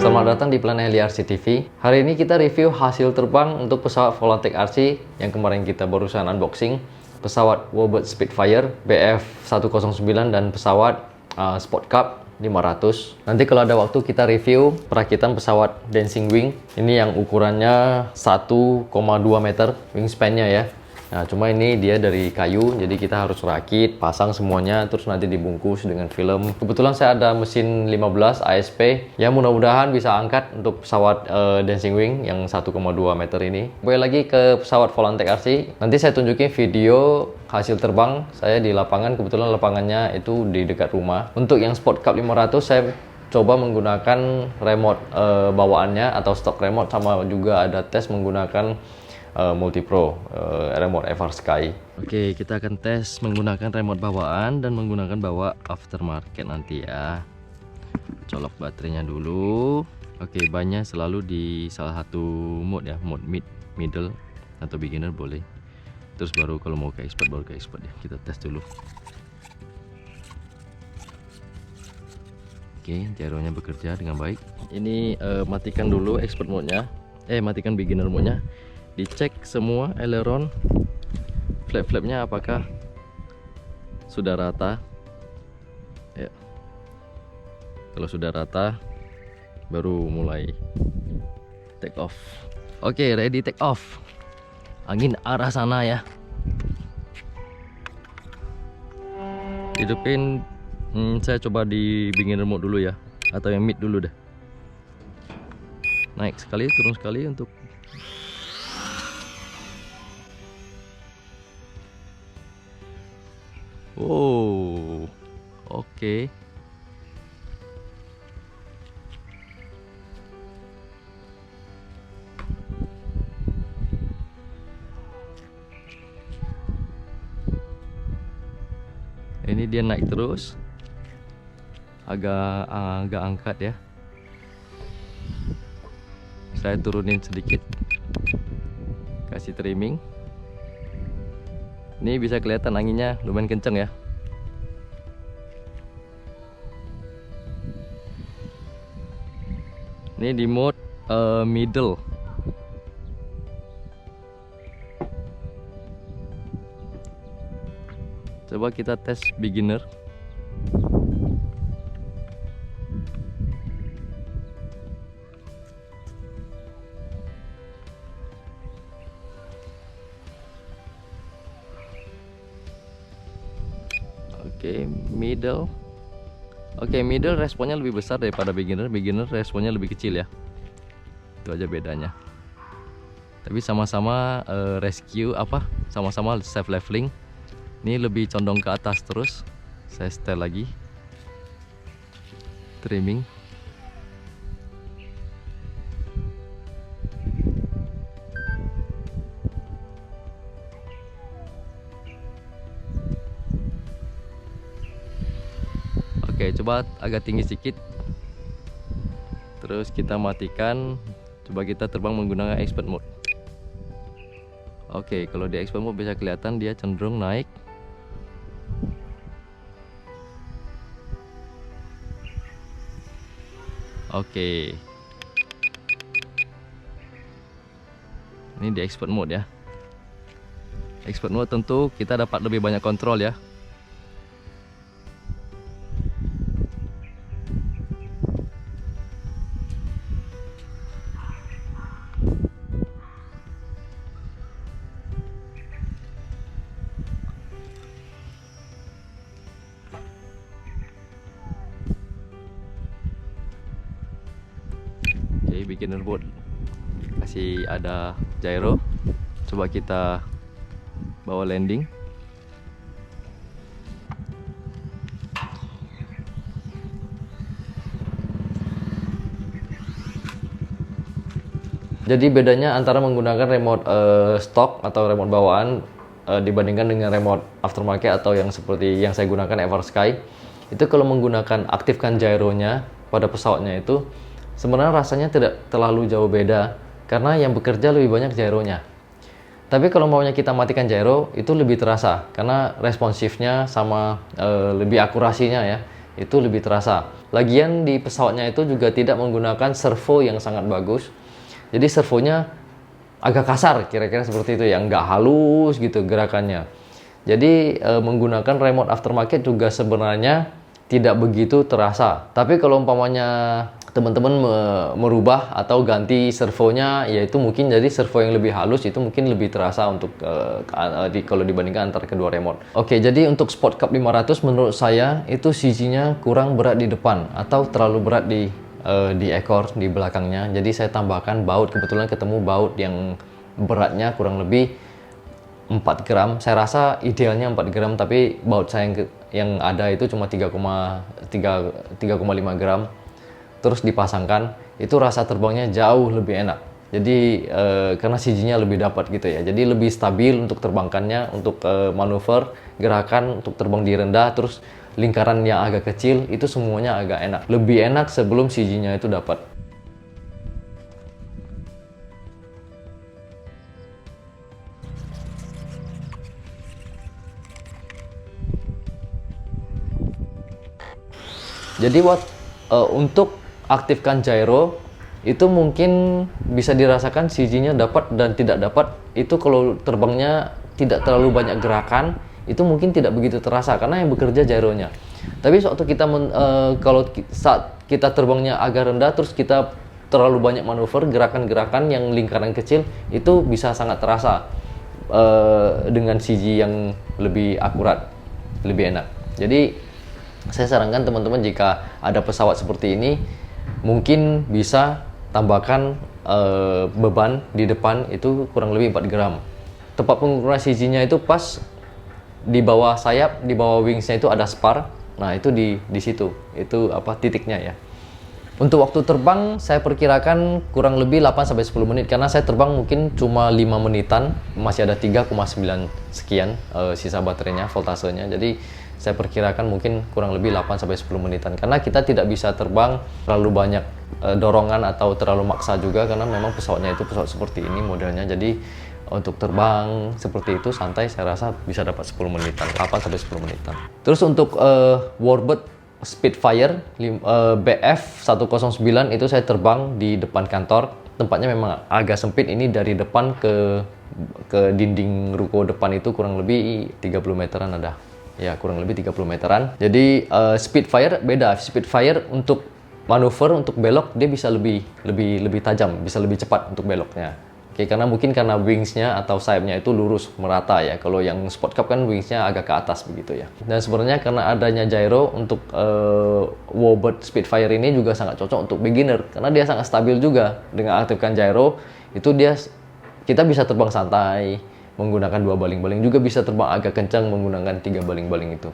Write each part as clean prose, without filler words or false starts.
Selamat datang di Plan LRC TV. Hari ini kita review hasil terbang untuk pesawat Volantec RC yang kemarin kita barusan unboxing. Pesawat Warbird Spitfire BF109 dan pesawat Sport Cup 500. Nanti kalau ada waktu kita review perakitan pesawat Dancing Wing. Ini yang ukurannya 1,2 meter wingspan-nya ya. Nah, cuma ini dia dari kayu, jadi kita harus rakit, pasang semuanya, terus nanti dibungkus dengan film. Kebetulan saya ada mesin 15 ASP, yang mudah-mudahan bisa angkat untuk pesawat Dancing Wing yang 1,2 meter ini. Kembali lagi ke pesawat Volantec RC, nanti saya tunjukin video hasil terbang saya di lapangan. Kebetulan lapangannya itu di dekat rumah. Untuk yang Sport Cup 500 saya coba menggunakan remote bawaannya atau stock remote, sama juga ada tes menggunakan Multipro remote Eversky. Oke, kita akan tes menggunakan remote bawaan dan menggunakan bawa aftermarket nanti ya. Colok baterainya dulu. Oke, bannya selalu di salah satu mode ya, mode middle atau beginner boleh. Terus baru kalau mau ke expert baru ke expert ya. Kita tes dulu. Oke, gyronya bekerja dengan baik. Ini matikan dulu expert mode-nya. Matikan beginner mode-nya. Dicek semua aileron, flap-flapnya apakah sudah rata ya. Kalau sudah rata baru mulai take off. Oke, ready take off. Angin arah sana ya. Hidupin saya coba di beginner mode dulu ya, atau yang mid dulu deh. Naik sekali, turun sekali untuk oke. Ini dia naik terus, agak angkat ya. Saya turunin sedikit, kasih trimming. Ini bisa kelihatan anginnya lumayan kenceng ya. Ini di mode middle. Coba kita tes beginner. Oke, middle. Oke, middle responnya lebih besar daripada beginner. Beginner responnya lebih kecil ya. Itu aja bedanya. Tapi sama-sama rescue sama-sama self leveling. Ini lebih condong ke atas terus. Saya setel lagi. Trimming. Oke, coba agak tinggi sedikit. Terus kita matikan. Coba kita terbang menggunakan expert mode. Oke, kalau di expert mode bisa kelihatan dia cenderung naik. Oke. Ini di expert mode ya. Expert mode tentu kita dapat lebih banyak kontrol ya. Beginner mode kasih ada gyro. Coba kita bawa landing. Jadi bedanya antara menggunakan remote stock atau remote bawaan dibandingkan dengan remote aftermarket atau yang seperti yang saya gunakan Eversky, itu kalau menggunakan aktifkan gyronya pada pesawatnya itu sebenarnya rasanya tidak terlalu jauh beda, karena yang bekerja lebih banyak gyronya. Tapi kalau maunya kita matikan gyro, itu lebih terasa karena responsifnya sama lebih akurasinya ya. itu lebih terasa. Lagian di pesawatnya itu juga tidak menggunakan servo yang sangat bagus. Jadi servonya agak kasar, kira-kira seperti itu ya, nggak halus gitu gerakannya. Jadi menggunakan remote aftermarket juga sebenarnya tidak begitu terasa. Tapi kalau umpamanya teman-teman merubah atau ganti servonya, yaitu mungkin jadi servo yang lebih halus, itu mungkin lebih terasa untuk kalau dibandingkan antara kedua remote. Oke, jadi untuk Sport Cup 500 menurut saya itu CG-nya kurang berat di depan atau terlalu berat di ekor di belakangnya. Jadi saya tambahkan baut, kebetulan ketemu baut yang beratnya kurang lebih 4 gram. Saya rasa idealnya 4 gram, tapi baut saya yang ada itu cuma 3,5 gram. Terus dipasangkan, itu rasa terbangnya jauh lebih enak. Jadi karena CG-nya lebih dapat gitu ya. Jadi lebih stabil untuk terbangkannya, untuk manuver, gerakan untuk terbang di rendah, terus lingkaran yang agak kecil, itu semuanya agak enak. Lebih enak sebelum CG-nya itu dapat. Jadi untuk aktifkan gyro itu mungkin bisa dirasakan CG-nya dapat dan tidak dapat. Itu kalau terbangnya tidak terlalu banyak gerakan, itu mungkin tidak begitu terasa karena yang bekerja gyronya. Tapi suatu kita saat kita terbangnya agak rendah, terus kita terlalu banyak manuver, gerakan-gerakan yang lingkaran kecil, itu bisa sangat terasa dengan CG yang lebih akurat, lebih enak. Jadi saya sarankan teman-teman jika ada pesawat seperti ini, mungkin bisa tambahkan beban di depan itu kurang lebih 4 gram. Tempat pengukuran CG-nya itu pas di bawah sayap, di bawah wings-nya itu ada spar. Nah, itu di situ. Itu titiknya ya. Untuk waktu terbang saya perkirakan kurang lebih 8-10 menit karena saya terbang mungkin cuma 5 menitan, masih ada 3,9 sekian sisa baterainya, voltasenya. Jadi saya perkirakan mungkin kurang lebih 8-10 menitan karena kita tidak bisa terbang terlalu banyak dorongan atau terlalu maksa juga karena memang pesawatnya itu pesawat seperti ini modelnya. Jadi untuk terbang seperti itu santai, saya rasa bisa dapat 10 menitan, 8-10 menitan. Terus untuk Warbird Spitfire BF109 itu saya terbang di depan kantor. Tempatnya memang agak sempit, ini dari depan ke dinding ruko depan itu kurang lebih 30 meteran ada. Ya, kurang lebih 30 meteran. Jadi Spitfire beda. Spitfire untuk manuver, untuk belok dia bisa lebih tajam, bisa lebih cepat untuk beloknya. Oke, karena wingsnya atau sayapnya itu lurus merata ya. Kalau yang Sport Cup kan wingsnya agak ke atas begitu ya. Dan sebenarnya karena adanya gyro untuk Warbird Spitfire ini juga sangat cocok untuk beginner karena dia sangat stabil juga. Dengan aktifkan gyro itu kita bisa terbang santai menggunakan 2 baling-baling, juga bisa terbang agak kencang menggunakan 3 baling-baling itu.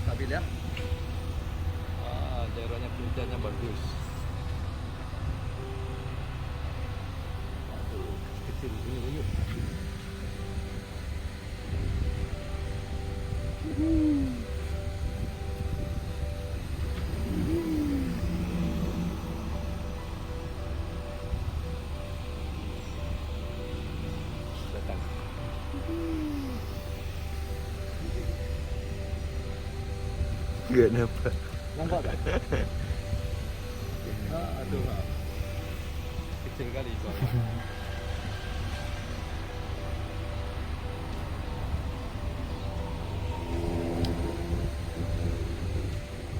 Stabil ya. Gyronya puncaknya bagus. Kecil ini. Datang. Gak nampak. Nampak kan? Aduh, kecil kali soalnya.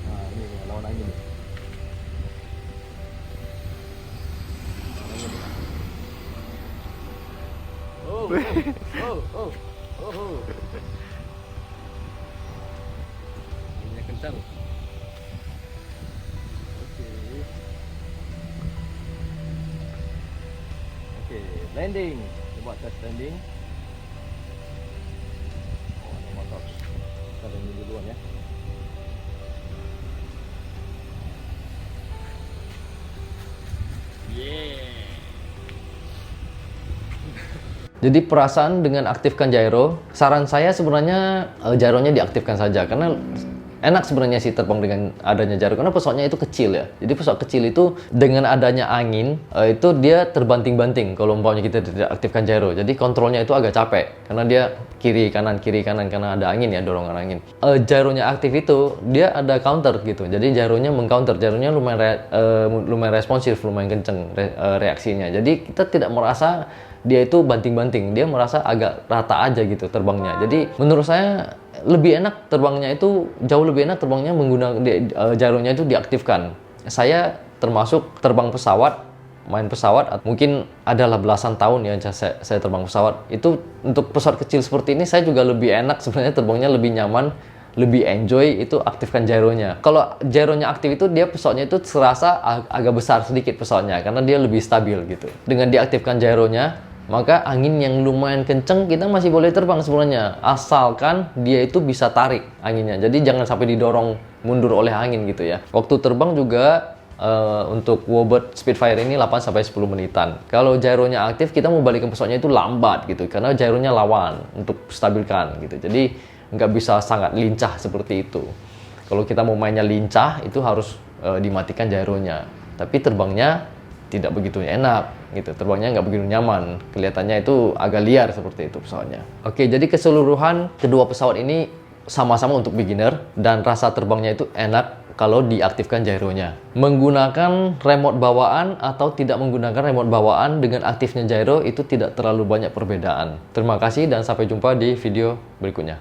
Nah, ini lawan angin nih. Oh. Anginnya kencang. Oke, landing. Coba tes landing. Oh, ini motor. Kita landing duluan ya. Yeah. Jadi perasaan dengan aktifkan gyro, saran saya sebenarnya gyronya diaktifkan saja karena enak sebenarnya sih terbang dengan adanya gyro karena pesawatnya itu kecil ya. Jadi pesawat kecil itu dengan adanya angin itu dia terbanting-banting kalau umpamanya kita tidak aktifkan gyro. Jadi kontrolnya itu agak capek karena dia kiri kanan karena ada angin ya, dorongan angin. Gyronya aktif itu dia ada counter gitu. Jadi gyronya mengcounter, gyronya lumayan responsif, lumayan kenceng reaksinya. Jadi kita tidak merasa dia itu banting-banting, dia merasa agak rata aja gitu terbangnya. Jadi menurut saya lebih enak terbangnya itu, jauh lebih enak terbangnya menggunakan gyronya itu diaktifkan. Saya termasuk terbang pesawat, main pesawat, mungkin adalah belasan tahun ya saya terbang pesawat. Itu untuk pesawat kecil seperti ini saya juga lebih enak sebenarnya, terbangnya lebih nyaman, lebih enjoy itu aktifkan gyronya. Kalau gyronya aktif itu dia pesawatnya itu serasa agak besar sedikit pesawatnya karena dia lebih stabil gitu. Dengan diaktifkan gyronya, maka angin yang lumayan kenceng kita masih boleh terbang sebenarnya, asalkan dia itu bisa tarik anginnya. Jadi jangan sampai didorong mundur oleh angin gitu ya. Waktu terbang juga untuk Warbird Spitfire ini 8-10 menitan. Kalau gyronya aktif, kita mau balikin pesawatnya itu lambat gitu karena gyronya lawan untuk stabilkan gitu. Jadi nggak bisa sangat lincah seperti itu. Kalau kita mau mainnya lincah itu harus dimatikan gyronya. Tapi terbangnya tidak begitu enak gitu, terbangnya nggak begitu nyaman, kelihatannya itu agak liar seperti itu pesawatnya. Oke, jadi keseluruhan kedua pesawat ini sama-sama untuk beginner dan rasa terbangnya itu enak kalau diaktifkan gyronya. Menggunakan remote bawaan atau tidak menggunakan remote bawaan dengan aktifnya gyro itu tidak terlalu banyak perbedaan. Terima kasih dan sampai jumpa di video berikutnya.